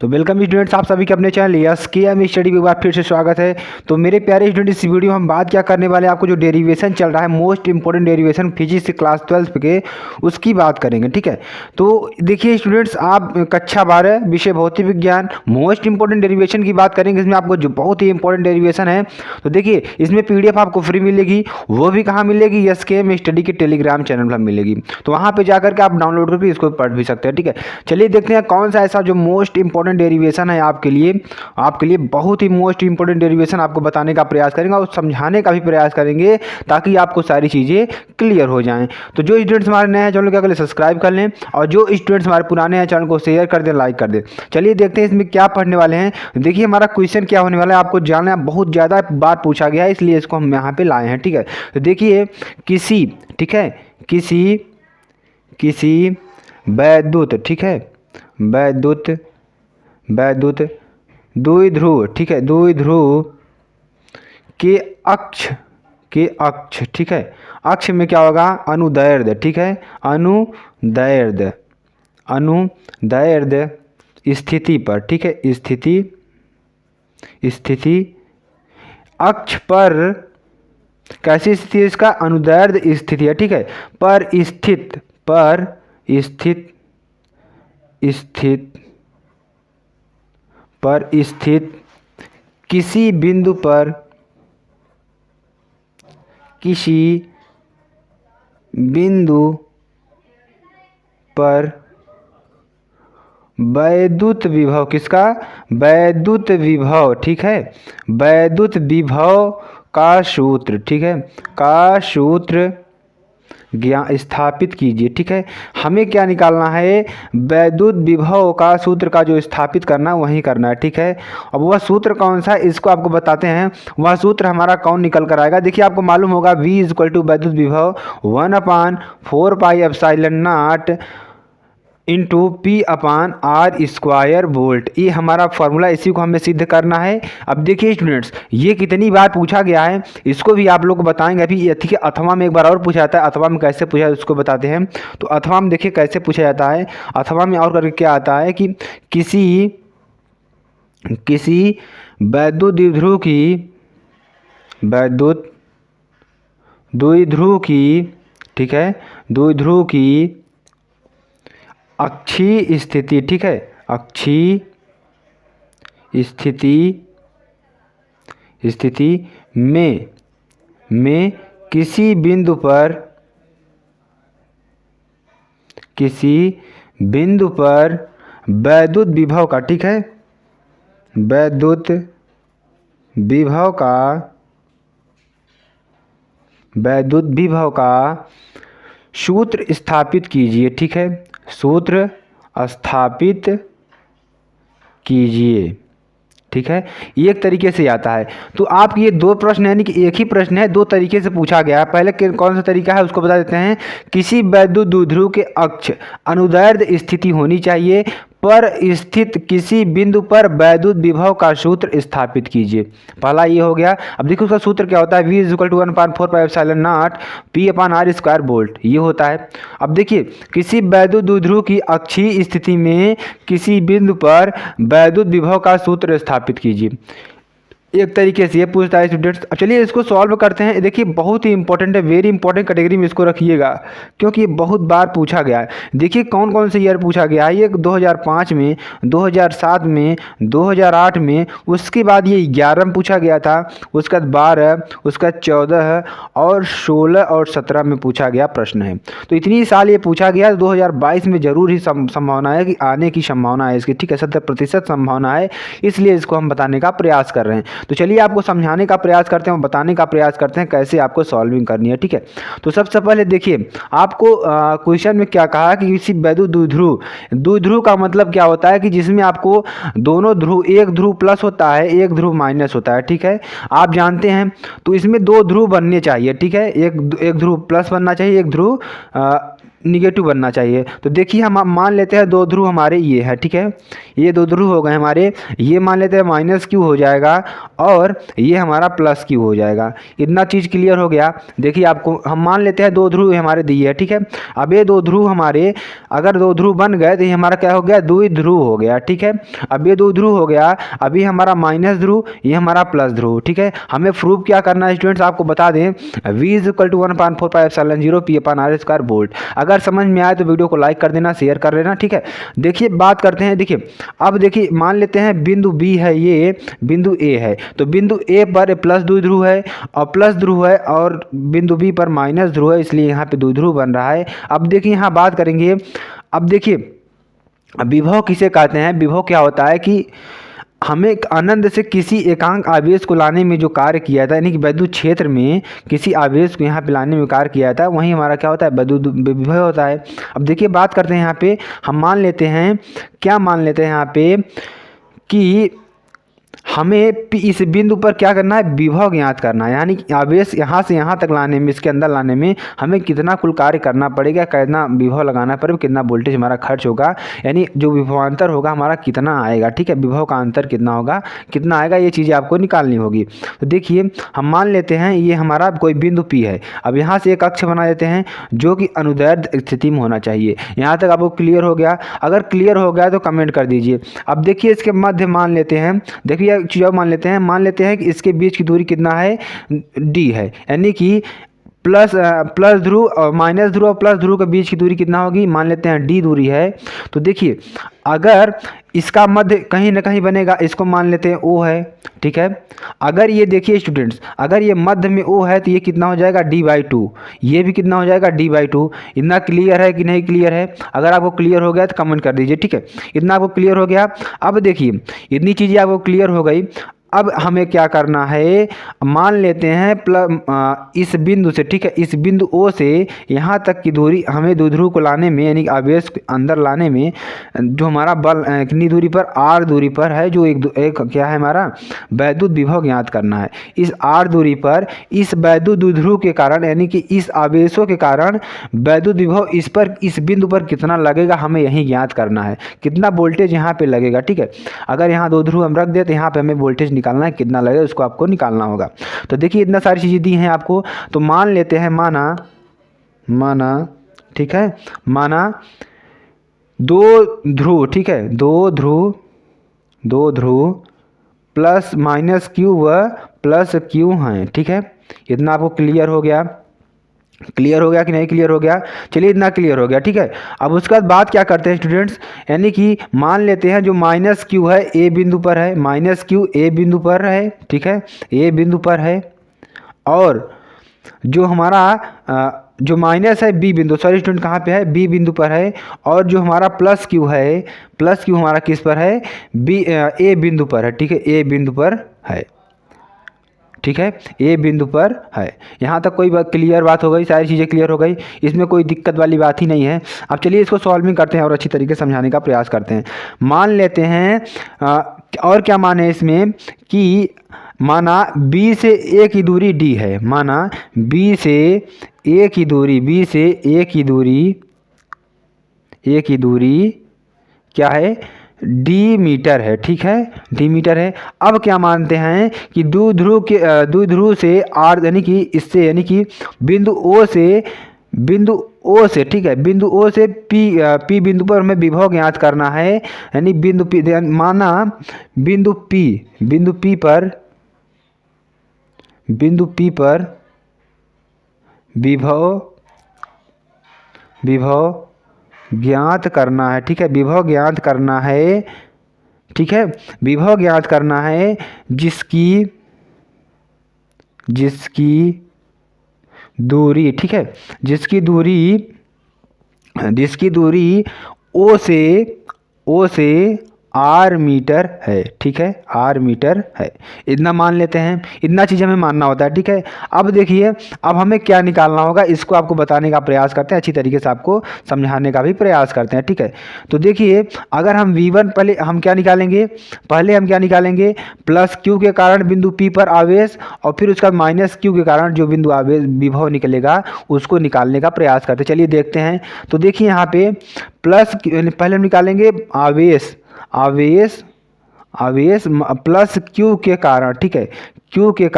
तो welcome students, आप सभी के अपने चैनल यस के एम स्टडी में बार फिर से स्वागत है। तो मेरे प्यारे स्टूडेंट, इस वीडियो में हम बात क्या करने वाले हैं, आपको जो डेरिवेशन चल रहा है, most important derivation physics class 12 के, उसकी बात करेंगे। ठीक है, तो देखिए स्टूडेंट्स, आप कक्षा 12 विषय भौतिक विज्ञान मोस्ट इंपॉर्टेंट डेरिवेशन की बात करेंगे। इसमें आपको जो बहुत ही इंपॉर्टेंट डेरिवेशन है, तो देखिए इसमें PDF आपको फ्री मिलेगी। वो भी कहाँ मिलेगी? यस के एम स्टडी के टेलीग्राम चैनल पर मिलेगी। तो वहाँ पर जाकर के आप डाउनलोड करके इसको पढ़ भी सकते हैं। ठीक है, चलिए देखते हैं कौन सा ऐसा जो मोस्ट इंपॉर्टेंट डेरिवेशन है आपके लिए बहुत ही मोस्ट इंपॉर्टेंट डेरिवेशन आपको बताने का प्रयास करेंगे और समझाने का भी प्रयास करेंगे, ताकि आपको सारी चीज़ें क्लियर हो जाएं। तो जो स्टूडेंट्स हमारे नए हैं चैनल क्या करें, सब्सक्राइब कर लें, और जो स्टूडेंट्स हमारे पुराने हैं चैनल को शेयर कर दें, लाइक कर दें। चलिए देखते हैं इसमें क्या पढ़ने वाले हैं। देखिए हमारा क्वेश्चन क्या होने वाला है, आपको जानना है, बहुत ज़्यादा बार पूछा गया है, इसलिए इसको हम यहाँ पे लाए हैं। ठीक है, तो देखिए किसी वैद्युत, ठीक है, वैद्युत द्विध्रुव, ठीक है, द्विध्रुव के अक्ष, ठीक है, अक्ष में क्या होगा? अनुदैर्ध्य, ठीक है, अनुदैर्ध्य स्थिति पर, ठीक है, स्थिति अक्ष पर कैसी स्थिति है इसका? अनुदैर्ध्य स्थिति है। ठीक है, पर स्थित किसी बिंदु पर वैद्युत विभव, किसका? वैद्युत विभव, ठीक है, वैद्युत विभव का सूत्र, ठीक है, का सूत्र ज्ञान स्थापित कीजिए। ठीक है, हमें क्या निकालना है? वैद्युत विभव का सूत्र का जो स्थापित करना है वही करना है। ठीक है, अब वह सूत्र कौन सा है इसको आपको बताते हैं। वह सूत्र हमारा कौन निकल कर आएगा? देखिए आपको मालूम होगा, V = वैद्युत विभव 1/4πε0 इंटू P/R² वोल्ट। ये हमारा फॉर्मूला, इसी को हमें सिद्ध करना है। अब देखिए स्टूडेंट्स, ये कितनी बार पूछा गया है, इसको भी आप लोग को बताएंगे। अभी ये ठीक है, अथवा में एक बार और पूछा जाता है। अथवा में कैसे पूछा है उसको बताते हैं। तो अथवा में देखिए कैसे पूछा जाता है। अथवा में और करके क्या आता है कि किसी वैद्युत द्विध्रुव की, ठीक है, द्विध्रुव की अक्षीय स्थिति, ठीक है, अक्षीय स्थिति में किसी बिंदु पर वैद्युत विभव का, ठीक है, वैद्युत विभव का सूत्र स्थापित कीजिए। ठीक है, सूत्र स्थापित कीजिए। ठीक है, एक तरीके से आता है। तो आप ये दो प्रश्न, यानी कि एक ही प्रश्न है, दो तरीके से पूछा गया है। पहले कौन सा तरीका है उसको बता देते हैं। किसी वैद्युत द्विध्रुव के अक्ष अनुदैर्ध्य स्थिति होनी चाहिए, पर स्थित किसी बिंदु पर वैद्युत विभव का सूत्र स्थापित कीजिए। पहला ये हो गया। अब देखो उसका सूत्र क्या होता है? V = 1/4πε0 P/R² वोल्ट, ये होता है। अब देखिए, किसी वैद्युत द्विध्रुव की अक्षीय स्थिति में किसी बिंदु पर वैद्युत विभव का सूत्र स्थापित कीजिए। एक तरीके से ये पूछता है स्टूडेंट्स। अब चलिए इसको सॉल्व करते हैं। देखिए बहुत ही इंपॉर्टेंट है, वेरी इंपॉर्टेंट कैटेगरी में इसको रखिएगा, क्योंकि ये बहुत बार पूछा गया है। देखिए कौन कौन से ईयर पूछा गया है। ये 2005 में, 2007 में, 2008 में, उसके बाद ये 11 में पूछा गया था, उसके बाद 12, उसके बाद 14 और 16 और 17 में पूछा गया प्रश्न है। तो इतनी साल ये पूछा गया। 2022 में जरूर ही संभावना है कि आने की संभावना है इसकी। ठीक है, 70% संभावना है, इसलिए इसको हम बताने का प्रयास कर रहे हैं। तो चलिए आपको समझाने का प्रयास करते हैं, बताने का प्रयास करते हैं कैसे आपको सॉल्विंग करनी है। ठीक है, तो सबसे पहले देखिए आपको क्वेश्चन में क्या कहा कि किसी वैद्युत द्विध्रुव का मतलब क्या होता है कि जिसमें आपको दोनों ध्रुव, एक ध्रुव प्लस होता है, एक ध्रुव माइनस होता है। ठीक है, आप जानते हैं। तो इसमें दो ध्रुव बनने चाहिए। ठीक है, एक ध्रुव प्लस बनना चाहिए, एक ध्रुव निगेटिव बनना चाहिए। तो देखिए हम मान लेते हैं दो ध्रुव हमारे ये है, ठीक है, ये दो ध्रुव हो गए हमारे, ये मान लेते हैं माइनस क्यू हो जाएगा और ये हमारा प्लस क्यू हो जाएगा। इतना चीज़ क्लियर हो गया। देखिए आपको हम मान लेते हैं दो ध्रुव हमारे दिए है, ठीक है। अब ये दो ध्रुव हमारे अगर दो ध्रुव बन गए तो ये हमारा क्या हो गया, द्विध्रुव हो गया, ठीक है। अब ये दो ध्रुव हो गया, अभी हमारा माइनस ध्रुव, ये हमारा प्लस ध्रुव, ठीक है। हमें प्रूफ क्या करना है स्टूडेंट्स, आपको बता दें, V = 1/4πε0 P/r² वोल्ट। अगर समझ में आए तो वीडियो को लाइक कर देना, शेयर कर देना, ठीक है। देखिए बात करते हैं, देखिए अब देखिए मान लेते हैं बिंदु बी है, ये बिंदु ए है, तो बिंदु ए पर प्लस द्विध्रुव है और प्लस ध्रुव है और बिंदु बी पर माइनस ध्रुव है, इसलिए यहाँ पे द्विध्रुव बन रहा है। अब देखिए यहाँ बात करेंगे, अब देखिए विभव किसे कहते हैं। विभव क्या होता है कि हमें अनंत से किसी एकांक आवेश को लाने में जो कार्य किया था, यानी कि वैद्युत क्षेत्र में किसी आवेश को यहाँ पे लाने में कार्य किया था, वहीं हमारा क्या होता है, वैद्युत विभव होता है। अब देखिए बात करते हैं यहाँ पे, हम मान लेते हैं, क्या मान लेते हैं यहाँ पे कि हमें इस बिंदु पर क्या करना है, विभव ज्ञात करना है, यानी कि आवेश यहाँ से यहाँ तक लाने में, इसके अंदर लाने में हमें कितना कुल कार्य करना पड़ेगा, कितना विभव लगाना पड़ेगा, कितना वोल्टेज हमारा खर्च होगा, यानी जो विभवांतर होगा हमारा कितना आएगा, ठीक है, विभव का अंतर कितना होगा, कितना आएगा, ये चीज़ें आपको निकालनी होगी। तो देखिए हम मान लेते हैं ये हमारा कोई बिंदु P है। अब यहाँ से एक अक्ष बना देते हैं जो कि अनुदैर्ध्य स्थिति में होना चाहिए। यहाँ तक आपको क्लियर हो गया? अगर क्लियर हो गया तो कमेंट कर दीजिए। अब देखिए इसके मध्य मान लेते हैं, देखिए चीज़ मान लेते हैं कि इसके बीच की दूरी कितना है, d है, यानी कि प्लस ध्रुव और माइनस ध्रुव और प्लस ध्रुव के बीच की दूरी कितना होगी, मान लेते हैं d दूरी है। तो देखिए अगर इसका मध्य कहीं ना कहीं बनेगा, इसको मान लेते हैं O है, ठीक है। अगर ये देखिए स्टूडेंट्स, अगर ये मध्य में O है तो ये कितना हो जाएगा, d/2, ये भी कितना हो जाएगा, d/2। इतना क्लियर है कि नहीं क्लियर है? अगर आपको क्लियर हो गया तो कमेंट कर दीजिए, ठीक है। इतना आपको क्लियर हो गया? अब देखिए इतनी चीज़ें आपको क्लियर हो गई। अब हमें क्या करना है, मान लेते हैं इस बिंदु से, ठीक है, इस बिंदु O से यहाँ तक की दूरी हमें द्विध्रुव को लाने में, यानी आवेश अंदर लाने में जो हमारा बल कितनी दूरी पर, r दूरी पर है, जो एक क्या है हमारा वैद्युत विभव ज्ञात करना है। इस r दूरी पर इस वैद्युत द्विध्रुव के कारण, यानी कि इस आवेशों के कारण वैद्युत विभव इस पर, इस बिंदु पर कितना लगेगा, हमें यही ज्ञात करना है, कितना वोल्टेज यहाँ पे लगेगा, ठीक है। अगर यहाँ दो ध्रुव हम रख दें तो यहाँ पे हमें वोल्टेज निकालना है, कितना लगेगा उसको आपको निकालना होगा। तो देखिए इतना सारी चीज़ें दी हैं आपको। तो मान लेते हैं, माना ठीक है, माना दो ध्रुव, ठीक है, दो ध्रुव प्लस माइनस क्यू व प्लस क्यू हैं, ठीक है। इतना आपको क्लियर हो गया? क्लियर हो गया कि नहीं क्लियर हो गया? चलिए इतना क्लियर हो गया, ठीक है। अब उसके बाद बात क्या करते हैं स्टूडेंट्स, यानी कि मान लेते हैं जो माइनस क्यू है ए बिंदु पर है, माइनस क्यू ए बिंदु पर है, ठीक है, ए बिंदु पर है, और जो हमारा जो माइनस है बी बिंदु, सॉरी स्टूडेंट कहाँ पे है, बी बिंदु पर है, और जो हमारा प्लस क्यू है, प्लस क्यू हमारा किस पर है, ए बिंदु पर है, ठीक है, ए बिंदु पर है, ठीक है, ए बिंदु पर है। यहाँ तक कोई क्लियर बात हो गई, सारी चीज़ें क्लियर हो गई, इसमें कोई दिक्कत वाली बात ही नहीं है। अब चलिए इसको सॉल्विंग करते हैं और अच्छी तरीके से समझाने का प्रयास करते हैं। मान लेते हैं और क्या माने इसमें कि माना B से A की दूरी D है, माना B से A की दूरी, B से A की दूरी क्या है, d मीटर है, ठीक है, d मीटर है। अब क्या मानते हैं कि द्विध्रुव से r, यानी कि इससे, यानी कि बिंदु O से, ठीक है, बिंदु O से P बिंदु पर हमें विभव ज्ञात करना है, यानी बिंदु P, माना बिंदु P पर विभव ज्ञात करना है, ठीक है, विभव ज्ञात करना है, ठीक है, विभव ज्ञात करना है जिसकी दूरी, ठीक है, जिसकी दूरी O से आर मीटर है, ठीक है, आर मीटर है। इतना मान लेते हैं, इतना चीज़ हमें मानना होता है, ठीक है। अब देखिए, अब हमें क्या निकालना होगा, इसको आपको बताने का प्रयास करते हैं, अच्छी तरीके से आपको समझाने का भी प्रयास करते हैं, ठीक है। तो देखिए, अगर हम V1 पहले हम क्या निकालेंगे, पहले हम क्या निकालेंगे, प्लस Q के कारण बिंदु P पर आवेश, और फिर उसका माइनस Q के कारण जो बिंदु आवेश विभव निकलेगा उसको निकालने का प्रयास करते हैं। चलिए देखते हैं। तो देखिए यहाँ पे प्लस, पहले हम निकालेंगे आवेश, आवेश आवेश प्लस Q के कारण, ठीक है, Q के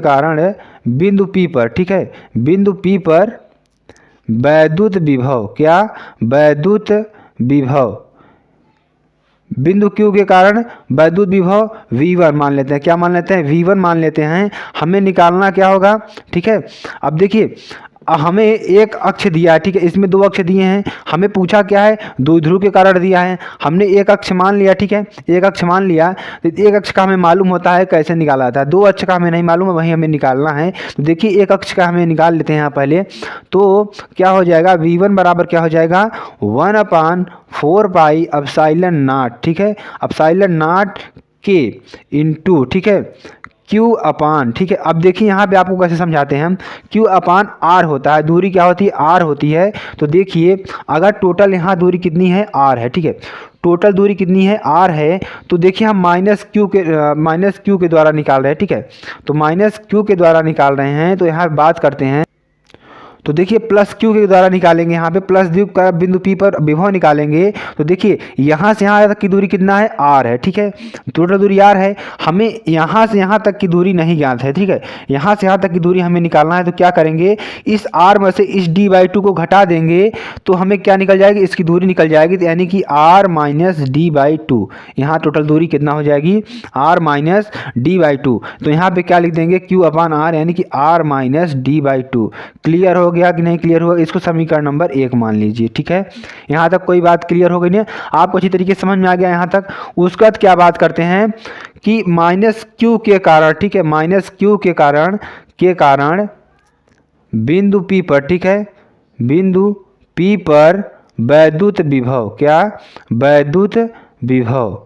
कारण बिंदु P पर, ठीक है, बिंदु P पर वैद्युत विभव, क्या, वैद्युत विभव, बिंदु Q के कारण वैद्युत विभव V1 मान लेते हैं, क्या मान लेते हैं, V1 मान लेते हैं। हमें निकालना क्या होगा, ठीक है। अब देखिए, हमें एक अक्ष दिया है, ठीक है, इसमें दो अक्ष दिए हैं, हमें पूछा क्या है, द्विध्रुव के कारण दिया है। हमने एक अक्ष मान लिया, ठीक है, एक अक्ष मान लिया। तो एक अक्ष का हमें मालूम होता है कैसे निकाला जाता है, दो अक्ष का हमें नहीं मालूम है, वहीं हमें निकालना है। तो देखिए, एक अक्ष का हमें निकाल लेते हैं यहाँ पहले। तो क्या हो जाएगा, V1 बराबर क्या हो जाएगा, 1/4 पाई एप्सिलॉन नॉट, ठीक है, एप्सिलॉन नॉट के इंटू, ठीक है, Q अपान, ठीक है। अब देखिए यहाँ पे आपको कैसे समझाते हैं हम, Q अपान R होता है, दूरी क्या होती है, R होती है। तो देखिए, अगर टोटल यहाँ दूरी कितनी है, R है, ठीक है, टोटल दूरी कितनी है, R है। तो देखिए, हम माइनस क्यू के द्वारा निकाल रहे हैं, ठीक है। तो माइनस Q के द्वारा निकाल रहे हैं, तो यहाँ बात करते हैं। तो देखिए, प्लस Q के द्वारा निकालेंगे, यहाँ पे प्लस द्वीप का बिंदु P पर विभव निकालेंगे। तो देखिए, यहाँ से यहाँ तक की दूरी कितना है, R है, ठीक है, टोटल दूरी R है। हमें यहाँ से यहाँ तक की दूरी नहीं ज्ञात है, ठीक है, यहाँ से यहाँ तक की दूरी हमें निकालना है। तो क्या करेंगे, इस R में से इस D/2 को घटा देंगे, तो हमें क्या निकल जाएगी, इसकी दूरी निकल जाएगी। तो यानी कि R माइनस D/2, यहाँ टोटल दूरी कितना हो जाएगी, R माइनस D/2। तो यहाँ पे क्या लिख देंगे, Q अपान R, यानी कि R माइनस D/2। क्लियर हो गया कि नहीं क्लियर हुआ, इसको समीकरण नंबर 1 मान लीजिए, ठीक है। यहाँ तक कोई बात क्लियर हो गई नहीं, आपको अच्छी तरीके से समझ में आ गया यहाँ तक। उसके बाद क्या बात करते हैं कि माइनस Q के कारण, ठीक है, माइनस Q के कारण बिंदु P पर, ठीक है, बिंदु P पर वैद्युत विभव, क्या, वैद्युत विभव,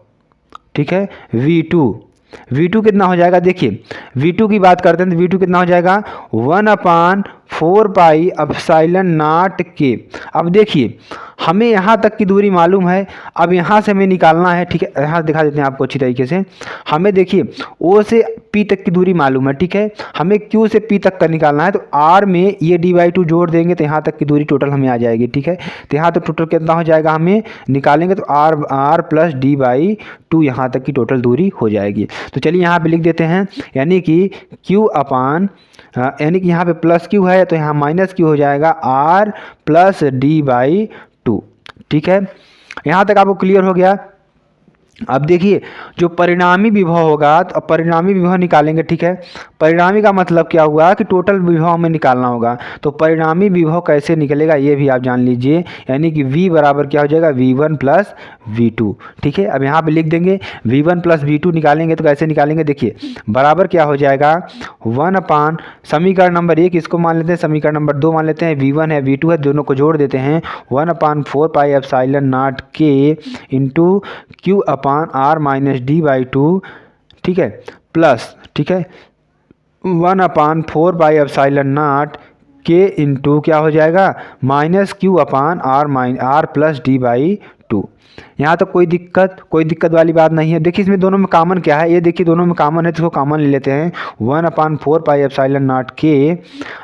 ठीक है, V2 कितना हो जाएगा, देखिए V2 की बात करते हैं। तो V2 कितना हो जाएगा, 1/4 पाई एप्सिलॉन नॉट के। अब देखिए, हमें यहाँ तक की दूरी मालूम है, अब यहाँ से हमें निकालना है, ठीक है, यहाँ दिखा देते हैं आपको अच्छी तरीके से। हमें देखिए, O से P तक की दूरी मालूम है, ठीक है, हमें Q से P तक का निकालना है। तो R में ये D/2 जोड़ देंगे, तो यहाँ तक की दूरी टोटल हमें आ जाएगी, ठीक है। तो यहाँ तो टोटल कितना हो जाएगा, हमें निकालेंगे तो R प्लस D/2 यहाँ तक की टोटल दूरी हो जाएगी। तो चलिए यहाँ पे लिख देते हैं, यानी कि Q अपान, यानी कि यहाँ पे प्लस Q है, तो यहाँ माइनस Q हो जाएगा, R प्लस D/2, ठीक है। यहाँ तक आपको क्लियर हो गया। अब देखिए, जो परिणामी विभव होगा, तो अब परिणामी विभव निकालेंगे, ठीक है। परिणामी का मतलब क्या हुआ कि टोटल विभव हमें निकालना होगा। तो परिणामी विभव कैसे निकलेगा ये भी आप जान लीजिए, यानी कि V बराबर क्या हो जाएगा, V1 प्लस V2, ठीक है। अब यहाँ पे लिख देंगे V1 प्लस V2 निकालेंगे, तो कैसे निकालेंगे, देखिए बराबर क्या हो जाएगा, 1 अपान समीकरण नंबर 1 इसको मान लेते हैं, समीकरण नंबर 2 मान लेते हैं, V1 है V2 है, दोनों को जोड़ देते हैं, 1/4 पाई एप्सिलॉन नॉट के इंटू Q अपान R माइनस D/2, ठीक है, प्लस, ठीक है, 1/4 पाई एप्सिलॉन नॉट के इंटू क्या हो जाएगा, माइनस Q अपान R प्लस D/2। यहाँ तो कोई दिक्कत वाली बात नहीं है। देखिए, इसमें दोनों में कॉमन क्या है, ये देखिए दोनों में कॉमन है, तो इसको कॉमन ले लेते हैं, 1/4 पाई एप्सिलॉन नॉट के।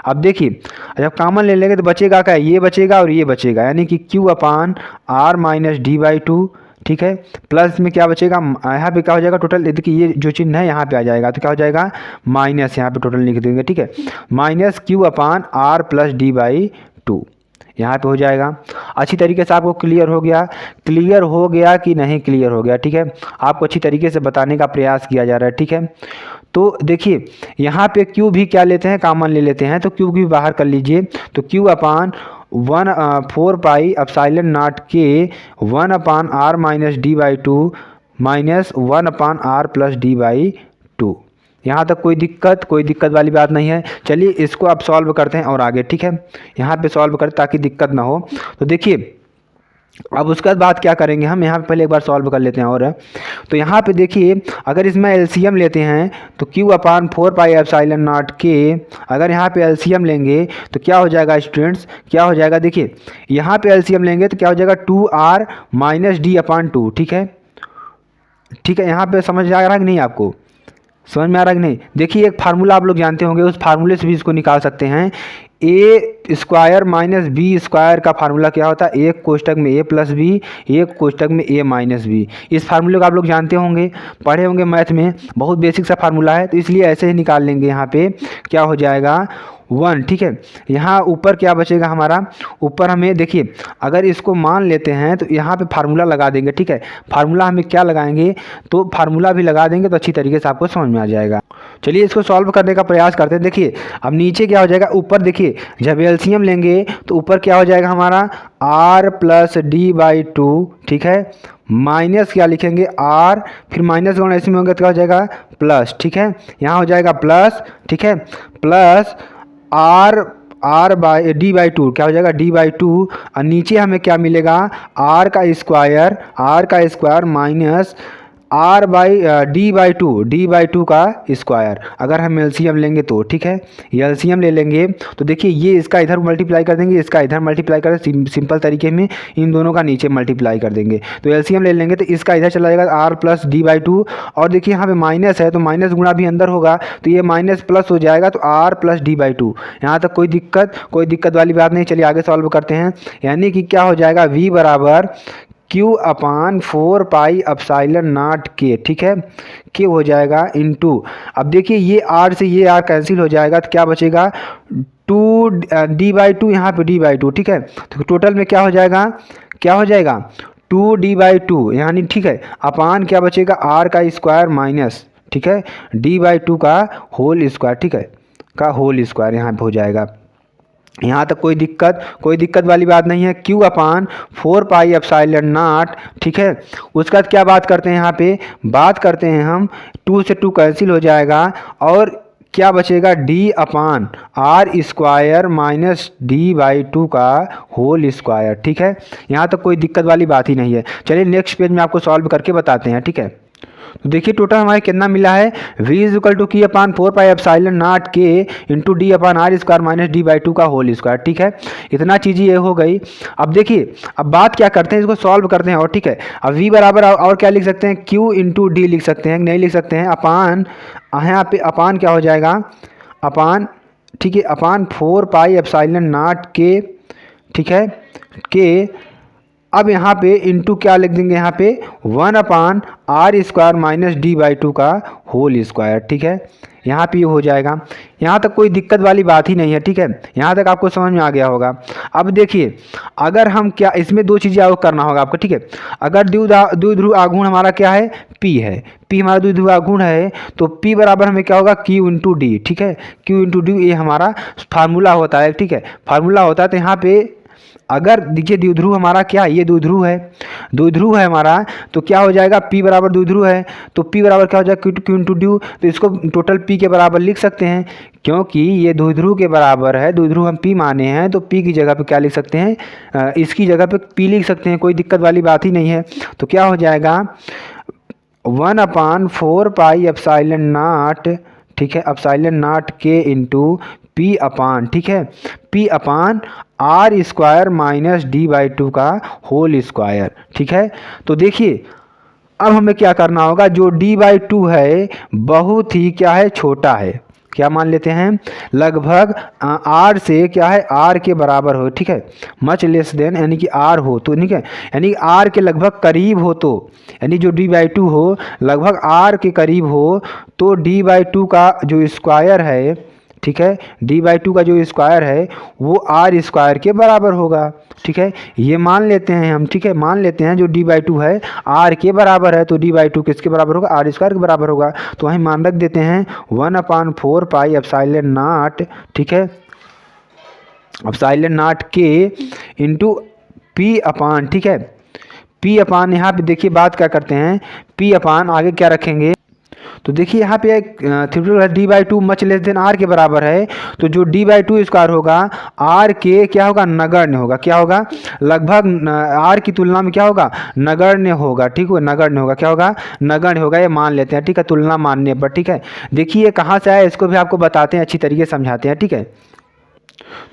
अब देखिए, जब कॉमन ले लेंगे तो बचेगा क्या, ये बचेगा और ये बचेगा, यानी कि Q अपान R माइनस D/2, ठीक है, प्लस में क्या बचेगा, यहाँ पे क्या हो जाएगा टोटल, देखिए ये जो चिन्ह है यहाँ पे आ जाएगा, तो क्या हो जाएगा, माइनस, यहाँ पे टोटल लिख देंगे, ठीक है, माइनस Q अपान R प्लस D/2 यहाँ पे हो जाएगा। अच्छी तरीके से आपको क्लियर हो गया कि नहीं क्लियर हो गया, ठीक है, आपको अच्छी तरीके से बताने का प्रयास किया जा रहा है, ठीक है। तो देखिए, यहाँ पे Q भी क्या लेते हैं, कॉमन ले लेते हैं, तो Q भी बाहर कर लीजिए। तो Q upon 1/4 pi epsilon not के 1/R minus D/2 minus 1/R plus D/2। यहाँ तक कोई दिक्कत वाली बात नहीं है। चलिए इसको आप सॉल्व करते हैं और आगे, ठीक है, यहाँ पे सॉल्व करें ताकि दिक्कत ना हो। तो देखिए, अब उसके बाद बात क्या करेंगे हम, यहाँ पे पहले एक बार सॉल्व कर लेते हैं। और तो यहाँ पे देखिए, अगर इसमें एलसीएम लेते हैं तो Q/4πε0 के, अगर यहाँ पे एलसीएम लेंगे तो क्या हो जाएगा स्टूडेंट्स, क्या हो जाएगा, देखिए यहाँ पे एलसीएम लेंगे तो क्या हो जाएगा 2r - d/2। ठीक है, ठीक है, यहाँ पे समझ आ रहा है कि नहीं, आपको समझ में आ रहा है कि नहीं। देखिए एक फार्मूला आप लोग जानते होंगे, उस फार्मूले से भी इसको निकाल सकते हैं। a² - b² का फार्मूला क्या होता है, एक कोष्टक में a + b, एक कोष्टक में a - b। इस फार्मूले को आप लोग जानते होंगे, पढ़े होंगे मैथ में, बहुत बेसिक सा फार्मूला है, तो इसलिए ऐसे ही निकाल लेंगे। यहाँ पे क्या हो जाएगा 1। ठीक है, यहाँ ऊपर क्या बचेगा हमारा, ऊपर हमें देखिए अगर इसको मान लेते हैं तो यहाँ पे फार्मूला लगा देंगे। ठीक है, फार्मूला हमें क्या लगाएंगे, तो फार्मूला भी लगा देंगे तो अच्छी तरीके से आपको समझ में आ जाएगा। चलिए इसको सॉल्व करने का प्रयास करते हैं। देखिए अब नीचे क्या हो जाएगा, ऊपर देखिए जब एलसीएम लेंगे तो ऊपर क्या हो जाएगा हमारा r + d/2। ठीक है, माइनस क्या लिखेंगे r, फिर माइनस गुणा ऐसे में होगा तो क्या हो जाएगा प्लस। ठीक है, यहाँ हो जाएगा प्लस। ठीक है, प्लस d/2 क्या हो जाएगा d/2, और नीचे हमें क्या मिलेगा r का स्क्वायर माइनस d/2 का स्क्वायर, अगर हम एलसीएम लेंगे तो। ठीक है, एलसीएम ले लेंगे तो देखिए ये इसका इधर मल्टीप्लाई कर देंगे, इसका इधर मल्टीप्लाई कर देंगे, सिंपल तरीके में इन दोनों का नीचे मल्टीप्लाई कर देंगे। तो एलसीएम ले लेंगे तो इसका इधर चला जाएगा r + d/2, और देखिए यहाँ पे माइनस है तो माइनस गुणा भी अंदर होगा तो ये माइनस प्लस हो जाएगा, तो r + d/2। यहाँ तक कोई दिक्कत वाली बात नहीं। चलिए आगे सॉल्व करते हैं। यानी कि क्या हो जाएगा v बराबर Q/4πε0 के। ठीक है, के हो जाएगा इनटू, अब देखिए ये r से ये r कैंसिल हो जाएगा तो क्या बचेगा 2d/2, यहाँ पे d/2। ठीक है, तो टोटल में क्या हो जाएगा 2d/2, यानी ठीक है अपान क्या बचेगा r का स्क्वायर माइनस, ठीक है, d/2 का होल स्क्वायर। ठीक है, का होल स्क्वायर यहाँ पे हो जाएगा। यहाँ तक कोई दिक्कत वाली बात नहीं है। Q/4πε0। ठीक है, उसके बाद क्या बात करते हैं, यहाँ पे बात करते हैं हम 2 से 2 कैंसिल हो जाएगा और क्या बचेगा d/r² माइनस d/2 का होल स्क्वायर। ठीक है, यहाँ तक कोई दिक्कत वाली बात ही नहीं है। चलिए नेक्स्ट पेज में आपको सॉल्व करके बताते हैं। ठीक है, तो देखिए टोटल हमारे कितना मिला है, v = Q/4πε0 के इंटू d/r² माइनस d/2 का होल स्क्वायर। ठीक है, इतना चीज़ ये हो गई। अब देखिए अब बात क्या करते हैं, इसको सॉल्व करते हैं। और ठीक है, अब v बराबर और क्या लिख सकते हैं, q × d लिख सकते हैं, नहीं लिख सकते हैं, अपान, यहाँ पे अपान क्या हो जाएगा अपान, ठीक है, अपान 4πε0 के। ठीक है, के अब यहाँ पे इंटू क्या लिख देंगे, यहाँ पे 1/r² माइनस d/2 का होल स्क्वायर। ठीक है, यहाँ पे हो जाएगा। यहाँ तक कोई दिक्कत वाली बात ही नहीं है। ठीक है, यहाँ तक आपको समझ में आ गया होगा। अब देखिए अगर हम क्या, इसमें दो चीज़ें और करना होगा आपको। ठीक है, अगर द्विध्रुव आघूर्ण हमारा क्या है P है, P हमारा द्विध्रुव आघूर्ण है, तो P बराबर हमें क्या होगा Q × D। ठीक है, Q × D ये हमारा फार्मूला होता है। ठीक है, फार्मूला होता है। तो यहाँ पे अगर देखिए द्विध्रुव हमारा क्या है, ये द्विध्रुव है हमारा, तो क्या हो जाएगा P बराबर द्विध्रुव है तो P बराबर क्या हो जाएगा Q × D। तो इसको टोटल P के बराबर लिख सकते हैं, क्योंकि ये द्विध्रुव के बराबर है, द्विध्रुव हम P माने हैं, तो P की जगह पे क्या लिख सकते हैं, इसकी जगह पे P लिख सकते हैं, कोई दिक्कत वाली बात ही नहीं है। तो क्या हो जाएगा 1/4πε0, ठीक है, ε0 के इंटू P अपान, ठीक है, P/r² माइनस d/2 का होल स्क्वायर। ठीक है, तो देखिए अब हमें क्या करना होगा, जो d/2 है बहुत ही क्या है छोटा है, क्या मान लेते हैं लगभग r से क्या है r के बराबर हो। ठीक है, मच लेस देन यानी कि r हो तो, ठीक है, यानी r के लगभग करीब हो, तो यानी जो d/2 हो लगभग r के करीब हो, तो d/2 का जो स्क्वायर है, ठीक है, d/2 का जो स्क्वायर है वो r² के बराबर होगा। ठीक है, ये मान लेते हैं हम। ठीक है, मान लेते हैं जो d/2 है r के बराबर है, तो d/2 किसके बराबर होगा, r² के बराबर होगा। तो वहीं मान रख देते हैं 1/4πε0, ठीक है, ε0 के इंटू P अपान, ठीक है, P अपान, यहाँ पे देखिए बात क्या करते हैं, P अपान आगे क्या रखेंगे, तो देखिए यहाँ पे D by two much less than R के बराबर है, तो जो डी बाई टू स्क्वायर होगा आर के क्या होगा, नगण्य होगा। क्या होगा, लगभग आर की तुलना में क्या होगा, नगण्य होगा। ठीक है, नगण्य होगा, क्या होगा, नगण्य होगा, ये मान लेते हैं। ठीक है, तुलना मानने पर। ठीक है, देखिए कहाँ से आया इसको भी आपको बताते हैं, अच्छी तरीके से समझाते हैं। ठीक है,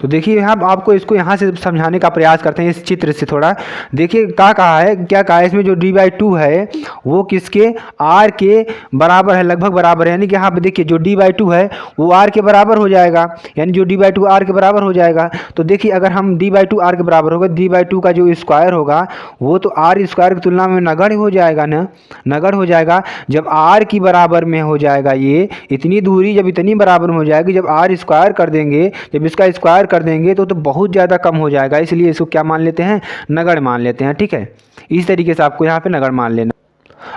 तो देखिए यहाँ आपको इसको यहाँ से समझाने का प्रयास करते हैं इस चित्र से थोड़ा। देखिए क्या कहा है, क्या कहा है इसमें, जो डी बाई टू है वो किसके, आर के बराबर है, लगभग बराबर है। यानी कि यहाँ पे देखिए जो डी बाई टू है वो आर के बराबर हो जाएगा, यानी जो डी बाई टू आर के बराबर हो जाएगा। तो देखिए अगर हम डी बाई टू आर के बराबर होगा, डी बाई टू का जो स्क्वायर होगा वो तो आर स्क्वायर की तुलना में नगण्य हो जाएगा ना, नगण्य हो जाएगा। जब आर की बराबर में हो जाएगा ये, इतनी दूरी जब इतनी बराबर में हो जाएगी, जब आर स्क्वायर कर देंगे, जब इसका स्क्वायर कर देंगे तो बहुत ज़्यादा कम हो जाएगा, इसलिए इसको क्या मान लेते हैं, नगण्य मान लेते हैं। ठीक है, इस तरीके से आपको यहाँ पे नगण्य मान लेना।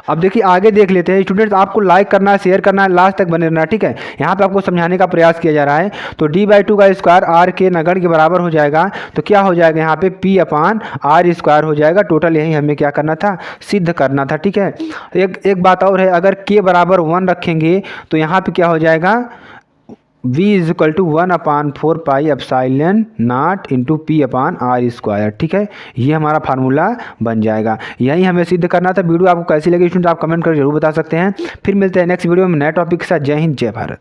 अब देखिए आगे देख लेते हैं स्टूडेंट्स, आपको लाइक करना है, शेयर करना है, लास्ट तक बने रहना है। ठीक है, यहाँ पे आपको समझाने का प्रयास किया जा रहा है। तो डी बाई टू का स्क्वायर आर के नगण्य के बराबर हो जाएगा, तो क्या हो जाएगा यहाँ पे पी अपान आर स्क्वायर हो जाएगा। टोटल यही हमें क्या करना था, सिद्ध करना था। ठीक है, एक बात और है, अगर के बराबर 1 रखेंगे तो यहाँ पे क्या हो जाएगा, v is equal to 1/4 pi epsilon naught into P upon R square. ठीक है, ये हमारा फार्मूला बन जाएगा। यही हमें सिद्ध करना था। वीडियो आपको कैसी लगी स्टूडेंट, आप कमेंट कर जरूर बता सकते हैं। फिर मिलते हैं नेक्स्ट वीडियो में नए टॉपिक के साथ। जय हिंद, जय भारत।